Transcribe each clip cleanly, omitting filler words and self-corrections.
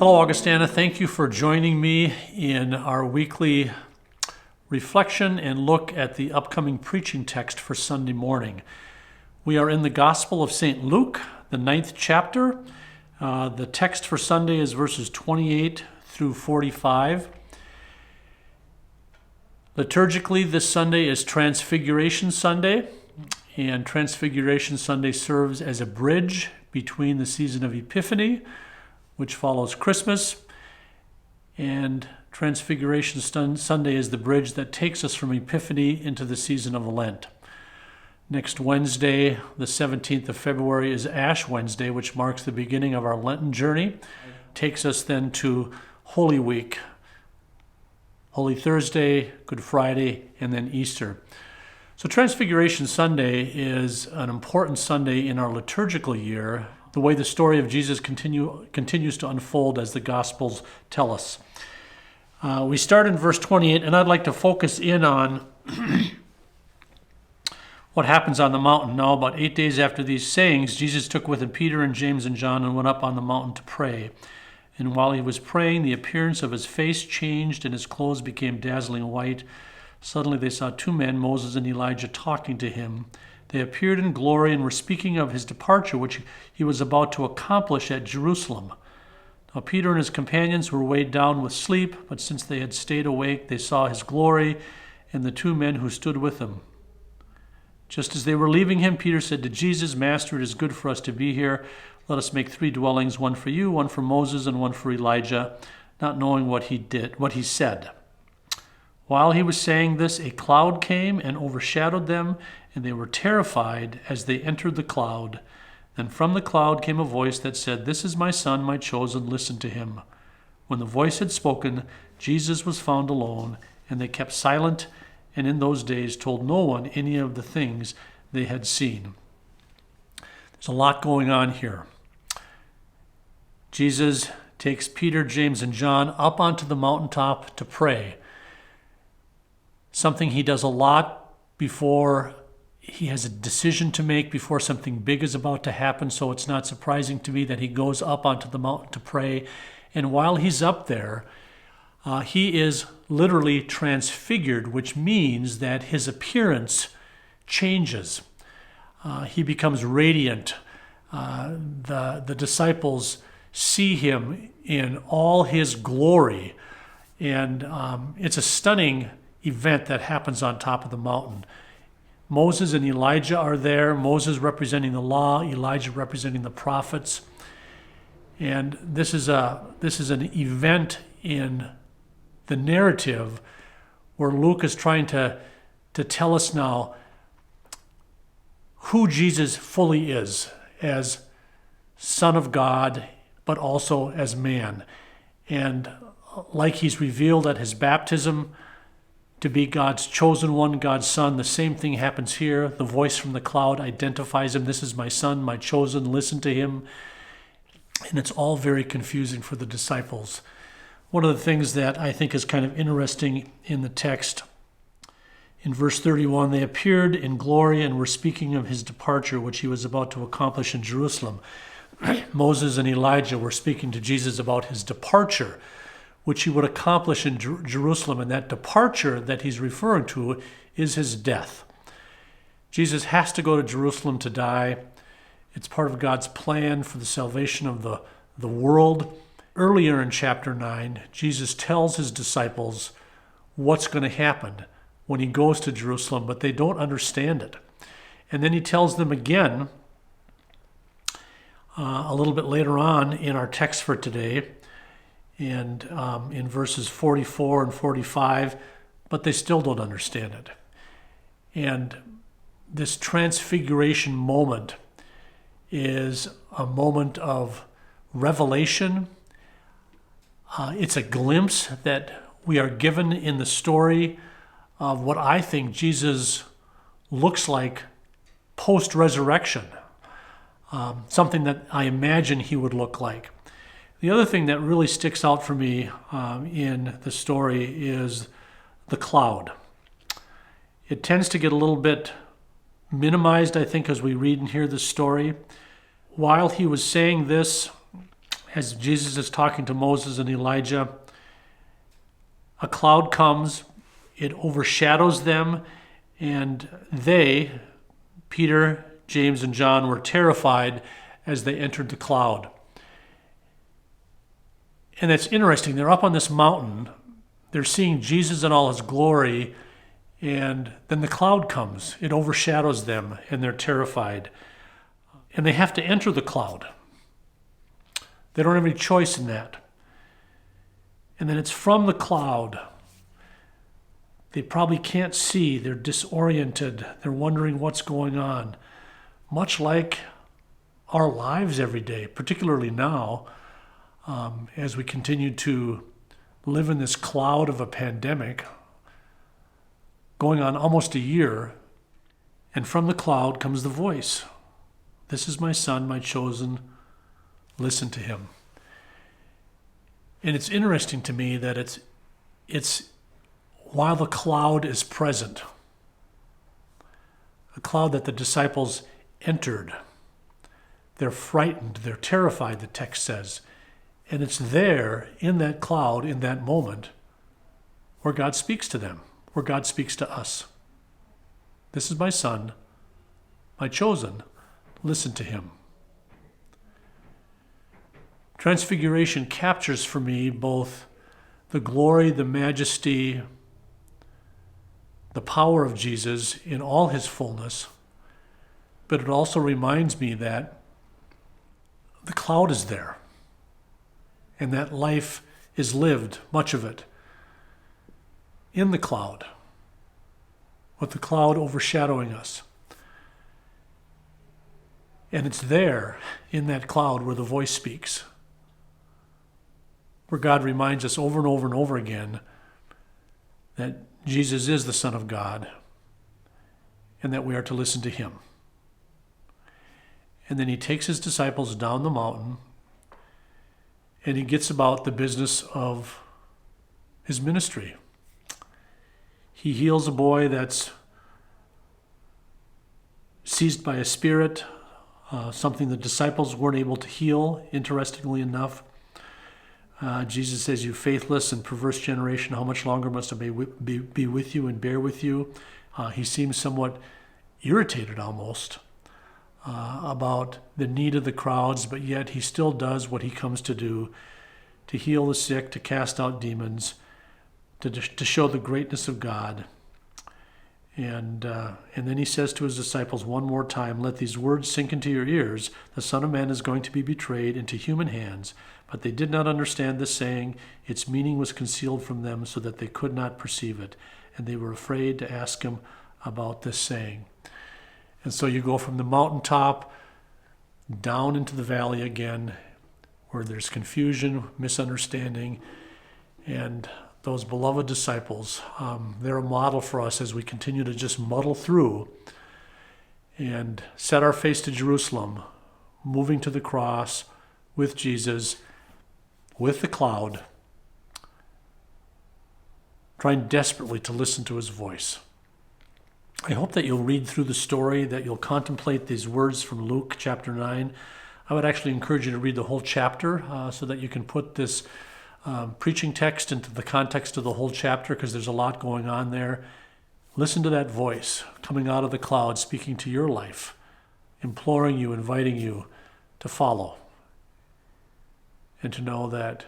Hello, Augustana. Thank you for joining me in our weekly reflection and look at the upcoming preaching text for Sunday morning. We are in the Gospel of St. Luke, the 9th chapter. The text for Sunday is verses 28 through 45. Liturgically, this Sunday is Transfiguration Sunday, and Transfiguration Sunday serves as a bridge between the season of Epiphany, which follows Christmas, and Transfiguration Sunday is the bridge that takes us from Epiphany into the season of Lent. Next Wednesday, the 17th of February, is Ash Wednesday, which marks the beginning of our Lenten journey. Takes us then to Holy Week, Holy Thursday, Good Friday, and then Easter. So Transfiguration Sunday is an important Sunday in our liturgical year, the way the story of Jesus continues to unfold as the Gospels tell us. We start in verse 28, and I'd like to focus in on what happens on the mountain. Now, about 8 days after these sayings, Jesus took with him Peter and James and John and went up on the mountain to pray. And while he was praying, the appearance of his face changed, and his clothes became dazzling white. Suddenly they saw two men, Moses and Elijah, talking to him. They appeared in glory and were speaking of his departure, which he was about to accomplish at Jerusalem. Now Peter and his companions were weighed down with sleep, but since they had stayed awake, they saw his glory and the two men who stood with him. Just as they were leaving him, Peter said to Jesus, "Master, it is good for us to be here. Let us make 3 dwellings, one for you, one for Moses, and one for Elijah," not knowing what he said. While he was saying this, a cloud came and overshadowed them, and they were terrified as they entered the cloud. Then from the cloud came a voice that said, "This is my son, my chosen, listen to him." When the voice had spoken, Jesus was found alone, and they kept silent, and in those days told no one any of the things they had seen. There's a lot going on here. Jesus takes Peter, James, and John up onto the mountaintop to pray. Something he does a lot before he has a decision to make, before something big is about to happen. So it's not surprising to me that he goes up onto the mountain to pray. And while he's up there, he is literally transfigured, which means that his appearance changes. He becomes radiant. The disciples see him in all his glory. And it's a stunning event that happens on top of the mountain. Moses and Elijah are there, Moses representing the law, Elijah representing the prophets. And this is an event in the narrative where Luke is trying to tell us now who Jesus fully is as Son of God, but also as man. And like he's revealed at his baptism, to be God's chosen one, God's son, the same thing happens here. The voice from the cloud identifies him. "This is my son, my chosen, listen to him." And it's all very confusing for the disciples. One of the things that I think is kind of interesting in the text, in verse 31, they appeared in glory and were speaking of his departure, which he was about to accomplish in Jerusalem. Moses and Elijah were speaking to Jesus about his departure, which he would accomplish in Jerusalem. And that departure that he's referring to is his death. Jesus has to go to Jerusalem to die. It's part of God's plan for the salvation of the world. Earlier in chapter 9, Jesus tells his disciples what's going to happen when he goes to Jerusalem, but they don't understand it. And then he tells them again a little bit later on in our text for today, and in verses 44 and 45, but they still don't understand it. And this transfiguration moment is a moment of revelation. It's a glimpse that we are given in the story of what I think Jesus looks like post-resurrection, something that I imagine he would look like. The other thing that really sticks out for me in the story is the cloud. It tends to get a little bit minimized, I think, as we read and hear this story. While he was saying this, as Jesus is talking to Moses and Elijah, a cloud comes, it overshadows them, and they, Peter, James, and John, were terrified as they entered the cloud. And it's interesting, they're up on this mountain, they're seeing Jesus in all his glory, and then the cloud comes. It overshadows them, and they're terrified. And they have to enter the cloud. They don't have any choice in that. And then it's from the cloud. They probably can't see. They're disoriented. They're wondering what's going on. Much like our lives every day, particularly now, as we continue to live in this cloud of a pandemic, going on almost a year, and from the cloud comes the voice. This is my son, my chosen. Listen to him. And it's interesting to me that it's while the cloud is present, a cloud that the disciples entered. They're frightened, they're terrified, the text says. And it's there, in that cloud, in that moment, where God speaks to them, where God speaks to us. This is my son, my chosen. Listen to him. Transfiguration captures for me both the glory, the majesty, the power of Jesus in all his fullness, but it also reminds me that the cloud is there, and that life is lived, much of it, in the cloud, with the cloud overshadowing us. And it's there, in that cloud, where the voice speaks, where God reminds us over and over and over again that Jesus is the Son of God and that we are to listen to him. And then he takes his disciples down the mountain and he gets about the business of his ministry. He heals a boy that's seized by a spirit, something the disciples weren't able to heal, interestingly enough. Jesus says, "You faithless and perverse generation, how much longer must I be with you and bear with you?" He seems somewhat irritated almost about the need of the crowds, but yet he still does what he comes to do, to heal the sick, to cast out demons, to show the greatness of God. And then he says to his disciples one more time, "Let these words sink into your ears. The Son of Man is going to be betrayed into human hands." But they did not understand this saying. Its meaning was concealed from them so that they could not perceive it. And they were afraid to ask him about this saying. And so you go from the mountaintop down into the valley again, where there's confusion, misunderstanding, and those beloved disciples, they're a model for us as we continue to just muddle through and set our face to Jerusalem, moving to the cross with Jesus, with the cloud, trying desperately to listen to his voice. I hope that you'll read through the story, that you'll contemplate these words from Luke chapter 9. I would actually encourage you to read the whole chapter so that you can put this preaching text into the context of the whole chapter, because there's a lot going on there. Listen to that voice coming out of the cloud, speaking to your life, imploring you, inviting you to follow, and to know that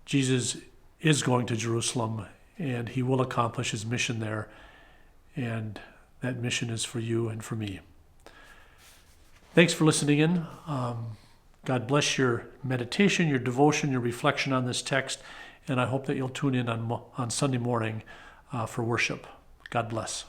Jesus is going to Jerusalem and he will accomplish his mission there, and that mission is for you and for me. Thanks for listening in. God bless your meditation, your devotion, your reflection on this text, and I hope that you'll tune in on Sunday morning for worship. God bless.